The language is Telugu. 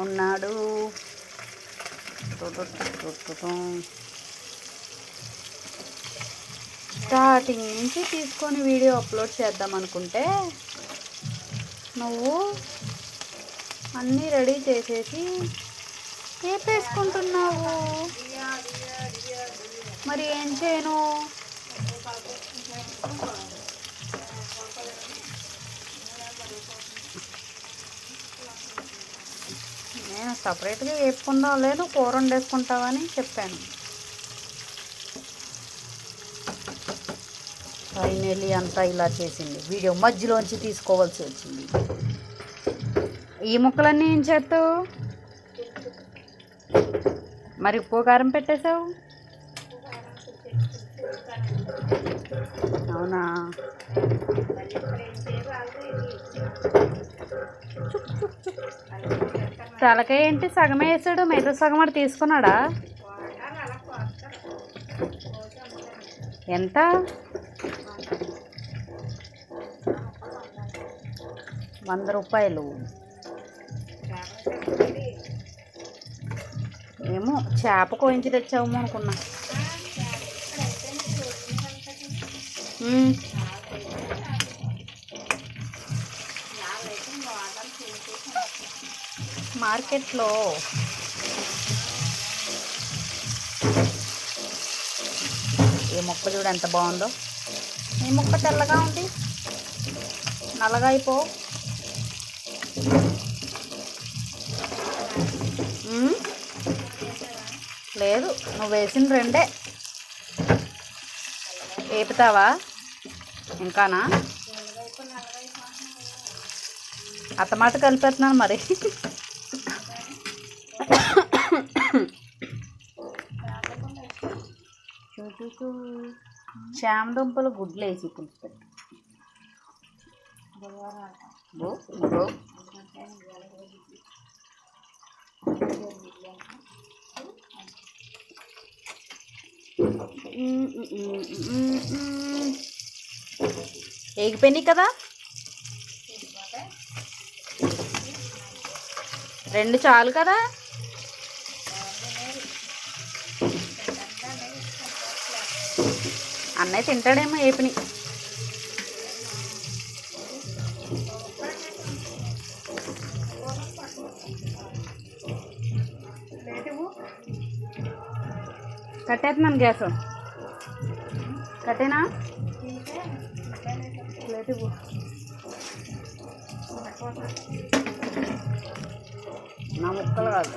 ఉన్నాడు. స్టార్టింగ్ నుంచి తీసుకొని వీడియో అప్లోడ్ చేద్దాం అనుకుంటే నువ్వు అన్నీ రెడీ చేసేసి వేపేసుకుంటున్నావు. మరి ఏం చేయను? నేను సపరేట్గా వేపుకుందాం లేదు కూర వండేసుకుంటావని చెప్పాను. ఫైనల్లీ అంతా ఇలా చేసింది. వీడియో మధ్యలోంచి తీసుకోవాల్సి వచ్చింది. ఈ ముక్కలన్నీ ఏం చేస్తావు? మరి ఉప్పు కారం పెట్టేశావు. అవునా? తలకాయ ఏంటి సగమే వేసాడు, మిగతా సగం అటు తీసుకున్నాడా? ఎంత? ₹100. ఏమో చేప కోయించి తెచ్చాము అనుకున్నా. మార్కెట్లో ఈ మొక్క చూడు ఎంత బాగుందో. ఈ మొక్క తెల్లగా ఉంది, నల్లగా అయిపో. లేదు, నువ్వు వేసిన 2 వేపుతావా ఇంకానా? అత్తమాట కలిపేస్తున్నాను మరి. చామదుంపలు గుడ్లు వేసి పులుసు పెట్టు. ఎగిపోయినాయి కదా, 2 చాలు కదా. అన్నయ్య తింటాడేమో ఏపిని. కట్టేస్తున్నాను గ్యాస్. కట్టేనా? ప్లేట్ ఇవ్వు. నా ముక్కలు కాదు.